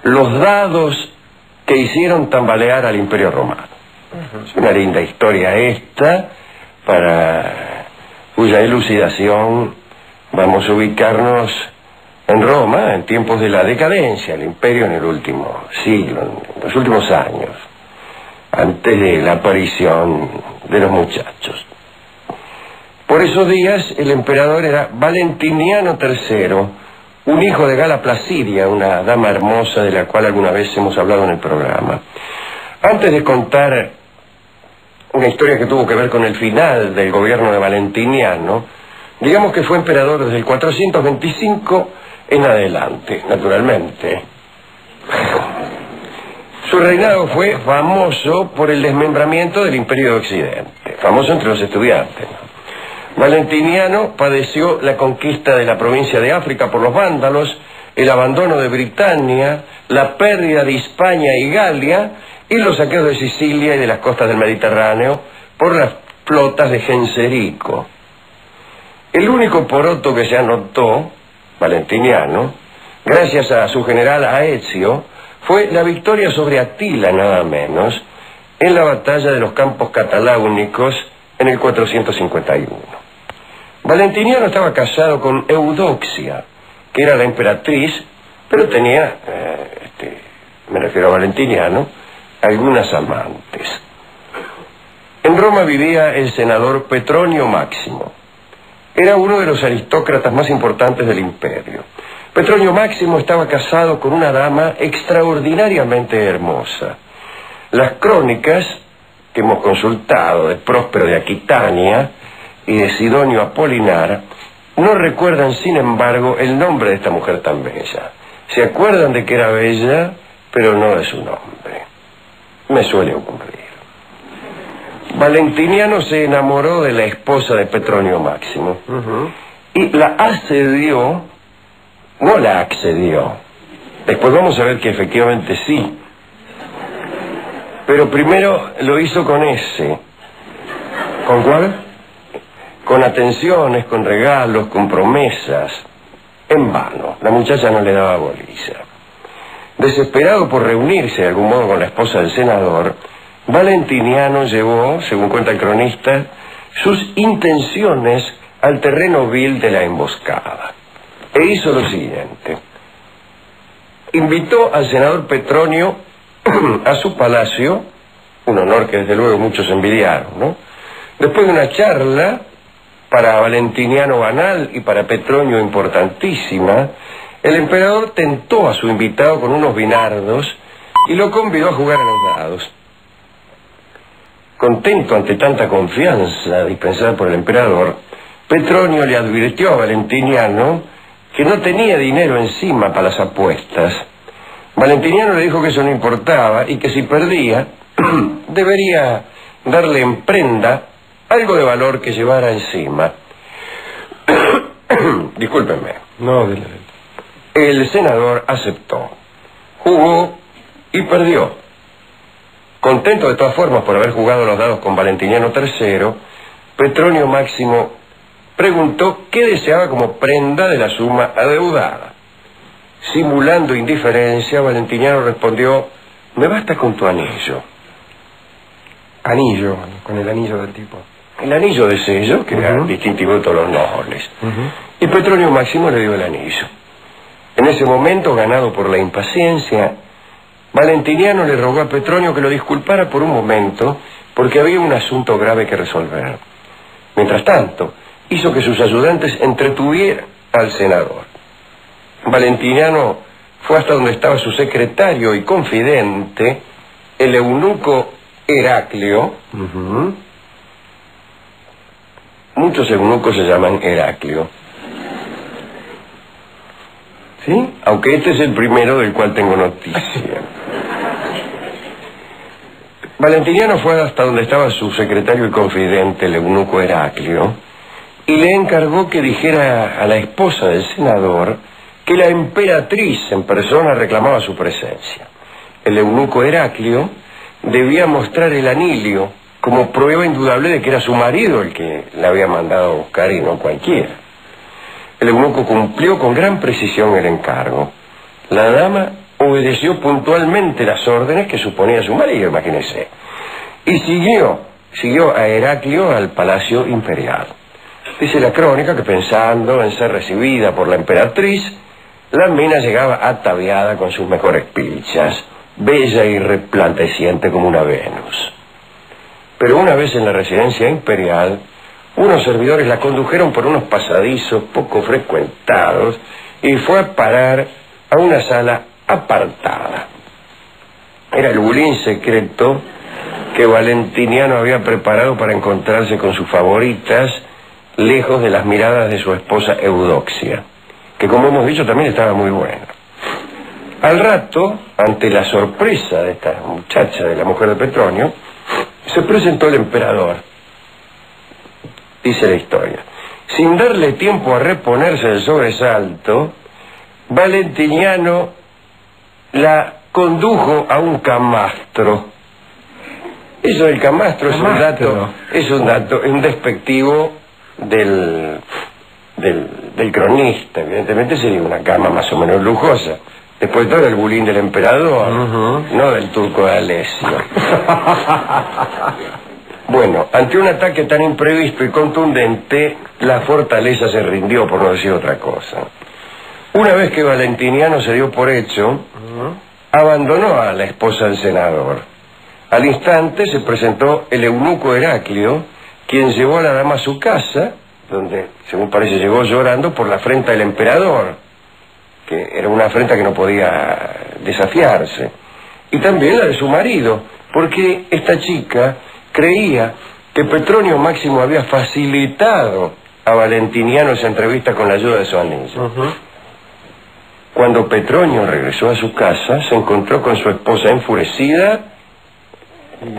los dados que hicieron tambalear al Imperio Romano. Es una linda historia esta, para cuya elucidación vamos a ubicarnos en Roma, en tiempos de la decadencia, el imperio en el último siglo, en los últimos años, antes de la aparición de los muchachos. Por esos días el emperador era Valentiniano III, un hijo de Gala Placidia, una dama hermosa de la cual alguna vez hemos hablado en el programa. Antes de contar una historia que tuvo que ver con el final del gobierno de Valentiniano, digamos que fue emperador desde el 425 en adelante, naturalmente. Su reinado fue famoso por el desmembramiento del Imperio de Occidente, famoso entre los estudiantes, ¿no? Valentiniano padeció la conquista de la provincia de África por los vándalos, el abandono de Britania, la pérdida de Hispania y Galia y los saqueos de Sicilia y de las costas del Mediterráneo por las flotas de Genserico. El único poroto que se anotó, Valentiniano, gracias a su general Aezio, fue la victoria sobre Atila, nada menos, en la batalla de los Campos Cataláunicos en el 451. Valentiniano estaba casado con Eudoxia, que era la emperatriz, pero tenía, me refiero a Valentiniano, algunas amantes. En Roma vivía el senador Petronio Máximo. Era uno de los aristócratas más importantes del imperio. Petronio Máximo estaba casado con una dama extraordinariamente hermosa. Las crónicas que hemos consultado de Próspero de Aquitania y de Sidonio Apolinar no recuerdan, sin embargo, el nombre de esta mujer tan bella. Se acuerdan de que era bella, pero no de su nombre. Me suele ocurrir. Valentiniano se enamoró de la esposa de Petronio Máximo y la asedió, no la accedió. Después vamos a ver que efectivamente sí. Pero primero lo hizo con ese. ¿Con cuál? Con atenciones, con regalos, con promesas. En vano. La muchacha no le daba bolilla. Desesperado por reunirse de algún modo con la esposa del senador, Valentiniano llevó, según cuenta el cronista, sus intenciones al terreno vil de la emboscada. E hizo lo siguiente. Invitó al senador Petronio a su palacio, un honor que desde luego muchos envidiaron, ¿no? Después de una charla, para Valentiniano banal y para Petronio importantísima, el emperador tentó a su invitado con unos vinardos y lo convidó a jugar a los dados. Contento ante tanta confianza dispensada por el emperador, Petronio le advirtió a Valentiniano que no tenía dinero encima para las apuestas. Valentiniano le dijo que eso no importaba y que si perdía, debería darle en prenda algo de valor que llevara encima. Discúlpenme. No, El senador aceptó. Jugó y perdió. Contento de todas formas por haber jugado los dados con Valentiniano III, Petronio Máximo preguntó qué deseaba como prenda de la suma adeudada. Simulando indiferencia, Valentiniano respondió: me basta con tu anillo. Anillo, con el anillo del tipo. El anillo de sello, que era distintivo de todos los nobles. Y Petronio Máximo le dio el anillo. En ese momento, ganado por la impaciencia, Valentiniano le rogó a Petronio que lo disculpara por un momento, porque había un asunto grave que resolver. Mientras tanto, hizo que sus ayudantes entretuvieran al senador. Valentiniano fue hasta donde estaba su secretario y confidente, el eunuco Heraclio. Muchos eunucos se llaman Heraclio. ¿Sí? Aunque este es el primero del cual tengo noticia. Valentiniano fue hasta donde estaba su secretario y confidente, el eunuco Heraclio, y le encargó que dijera a la esposa del senador que la emperatriz en persona reclamaba su presencia. El eunuco Heraclio debía mostrar el anillo como prueba indudable de que era su marido el que la había mandado a buscar y no cualquiera. El eunuco cumplió con gran precisión el encargo. La dama obedeció obedeció puntualmente las órdenes que suponía su marido, imagínese. Y siguió a Heraclio al palacio imperial. Dice la crónica que pensando en ser recibida por la emperatriz, la mina llegaba ataviada con sus mejores pilchas, bella y resplandeciente como una Venus. Pero una vez en la residencia imperial, unos servidores la condujeron por unos pasadizos poco frecuentados y fue a parar a una sala apartada. Era el bulín secreto que Valentiniano había preparado para encontrarse con sus favoritas, lejos de las miradas de su esposa Eudoxia, que como hemos dicho también estaba muy buena. Al rato, ante la sorpresa de esta muchacha, de la mujer de Petronio, se presentó el emperador. Dice la historia: sin darle tiempo a reponerse del sobresalto, Valentiniano la condujo a un camastro. Eso del camastro es un dato, un despectivo del cronista. Evidentemente sería una cama más o menos lujosa. Después de todo, el bulín del emperador, no del turco de Alessio. Bueno, ante un ataque tan imprevisto y contundente, la fortaleza se rindió, por no decir otra cosa. Una vez que Valentiniano se dio por hecho, abandonó a la esposa del senador. Al instante se presentó el eunuco Heraclio, quien llevó a la dama a su casa, donde, según parece, llegó llorando por la afrenta del emperador, que era una afrenta que no podía desafiarse, y también la de su marido, porque esta chica creía que Petronio Máximo había facilitado a Valentiniano esa entrevista con la ayuda de su anillo. Cuando Petronio regresó a su casa, se encontró con su esposa enfurecida,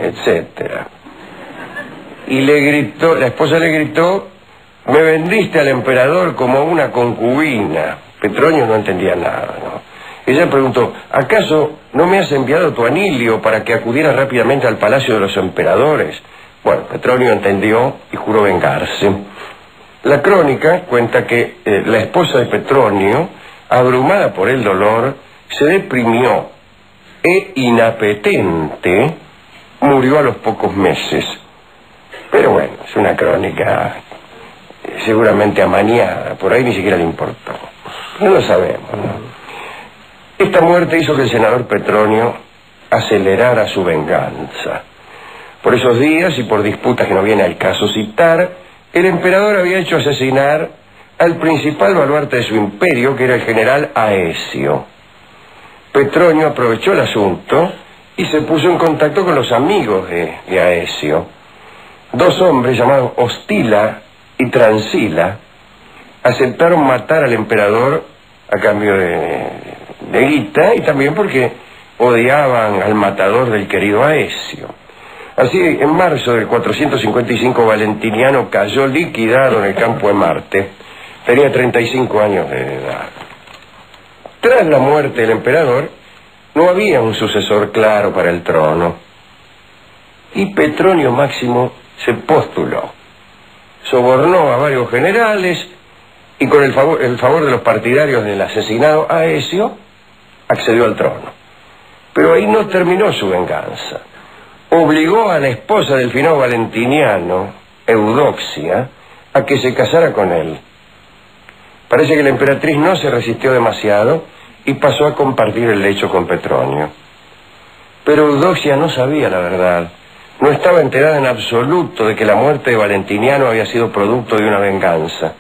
etcétera. Y la esposa le gritó: me vendiste al emperador como una concubina. Petronio no entendía nada, ¿no? Ella preguntó: ¿acaso no me has enviado tu anillo para que acudiera rápidamente al palacio de los emperadores? Bueno, Petronio entendió y juró vengarse. La crónica cuenta que la esposa de Petronio, abrumada por el dolor, se deprimió e inapetente murió a los pocos meses. Pero bueno, es una crónica seguramente amañada, por ahí ni siquiera le importó. No lo sabemos, ¿no? Esta muerte hizo que el senador Petronio acelerara su venganza. Por esos días y por disputas que no viene al caso citar, el emperador había hecho asesinar al principal baluarte de su imperio, que era el general Aecio. Petronio aprovechó el asunto y se puso en contacto con los amigos de Aecio. Dos hombres llamados Hostila y Transila aceptaron matar al emperador a cambio de guita, y también porque odiaban al matador del querido Aecio. Así, en marzo del 455, Valentiniano cayó liquidado en el campo de Marte. Tenía 35 años de edad. Tras la muerte del emperador, no había un sucesor claro para el trono. Y Petronio Máximo se postuló. Sobornó a varios generales y con el favor de los partidarios del asesinado Aecio, accedió al trono. Pero ahí no terminó su venganza. Obligó a la esposa del finado Valentiniano, Eudoxia, a que se casara con él. Parece que la emperatriz no se resistió demasiado y pasó a compartir el lecho con Petronio. Pero Eudoxia no sabía la verdad. No estaba enterada en absoluto de que la muerte de Valentiniano había sido producto de una venganza.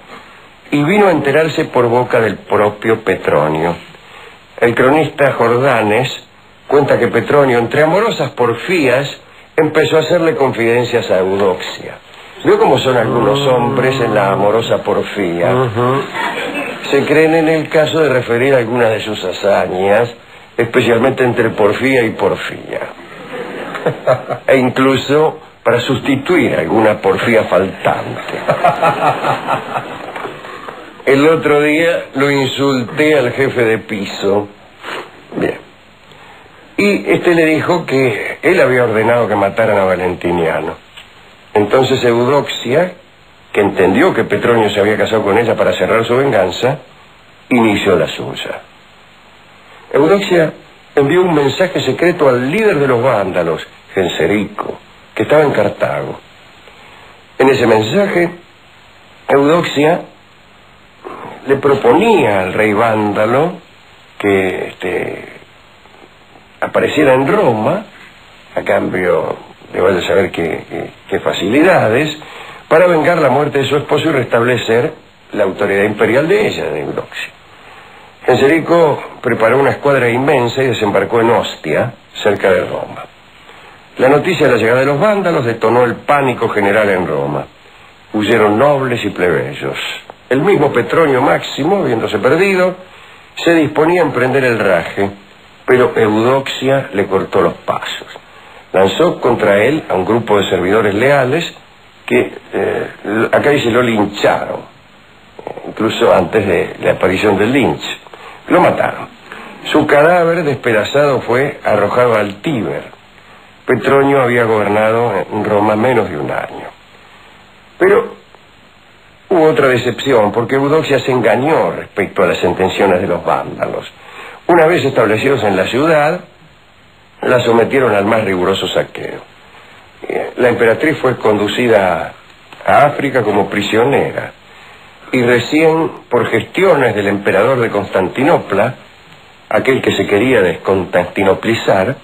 Y vino a enterarse por boca del propio Petronio. El cronista Jordanes cuenta que Petronio, entre amorosas porfías, empezó a hacerle confidencias a Eudoxia. ¿Vio cómo son algunos hombres en la amorosa porfía? Se creen en el caso de referir algunas de sus hazañas, especialmente entre porfía y porfía. E incluso para sustituir alguna porfía faltante. El otro día lo insulté al jefe de piso. Bien. Y este le dijo que él había ordenado que mataran a Valentiniano. Entonces Eudoxia, que entendió que Petronio se había casado con ella para cerrar su venganza, inició la suya. Eudoxia envió un mensaje secreto al líder de los vándalos, Genserico, que estaba en Cartago. En ese mensaje, Eudoxia le proponía al rey vándalo que apareciera en Roma, a cambio de vaya a saber qué facilidades, para vengar la muerte de su esposo y restablecer la autoridad imperial de ella, de Eudoxia. Genserico preparó una escuadra inmensa y desembarcó en Ostia, cerca de Roma. La noticia de la llegada de los vándalos detonó el pánico general en Roma. Huyeron nobles y plebeyos. El mismo Petronio Máximo, viéndose perdido, se disponía a emprender el raje, pero Eudoxia le cortó los pasos. Lanzó contra él a un grupo de servidores leales que, acá dice, lo lincharon, incluso antes de la aparición del linch. Lo mataron. Su cadáver despedazado fue arrojado al Tíber. Petronio había gobernado en Roma menos de un año. Pero hubo otra decepción, porque Eudoxia se engañó respecto a las intenciones de los vándalos. Una vez establecidos en la ciudad, la sometieron al más riguroso saqueo. La emperatriz fue conducida a África como prisionera, y recién por gestiones del emperador de Constantinopla, aquel que se quería desconstantinoplizar,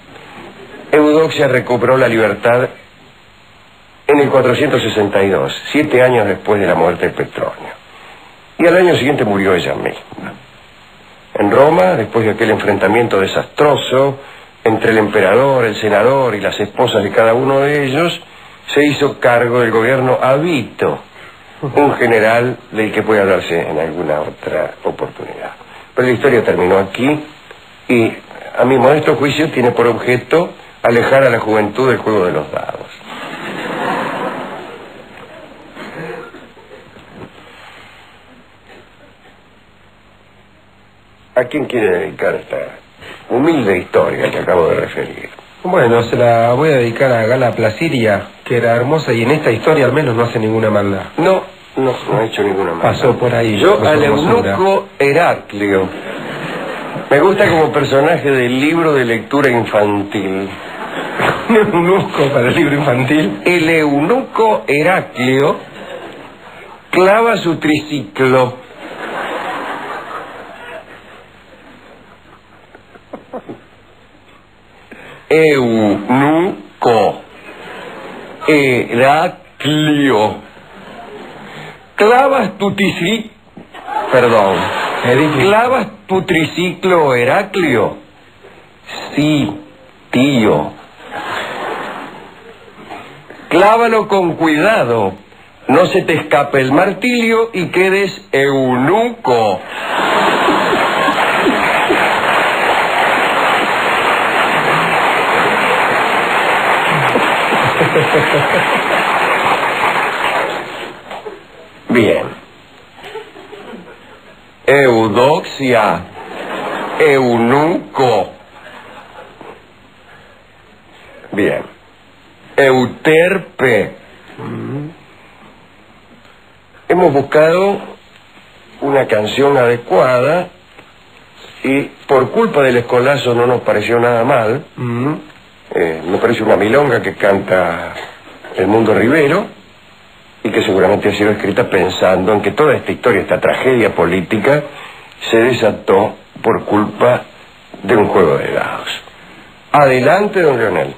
Eudoxia recobró la libertad en el 462, 7 años después de la muerte de Petronio. Y al año siguiente murió ella misma. En Roma, después de aquel enfrentamiento desastroso entre el emperador, el senador y las esposas de cada uno de ellos, se hizo cargo del gobierno Avito, un general del que puede hablarse en alguna otra oportunidad. Pero la historia terminó aquí y, a mi modesto juicio, tiene por objeto alejar a la juventud del juego de los dados. ¿A quién quiere dedicar esta humilde historia que acabo de referir? Bueno, se la voy a dedicar a Gala Placidia, que era hermosa y en esta historia al menos no hace ninguna maldad. No ha hecho ninguna maldad. Pasó por ahí. Yo al eunuco Heraclio. Me gusta como personaje del libro de lectura infantil. ¿Un eunuco para el libro infantil? El eunuco Heraclio clava su triciclo. Eunuco Heraclio. Clavas tu triciclo. Perdón. ¿Clavas tu triciclo, Heraclio? Sí, tío. Clávalo con cuidado. No se te escape el martillo y quedes eunuco. Bien. Eudoxia, eunuco. Bien. Euterpe. Hemos buscado una canción adecuada y por culpa del escolazo no nos pareció nada mal. Me parece una milonga que canta el Mundo Rivero y que seguramente ha sido escrita pensando en que toda esta historia, esta tragedia política, se desató por culpa de un juego de dados. Adelante, don Leonel.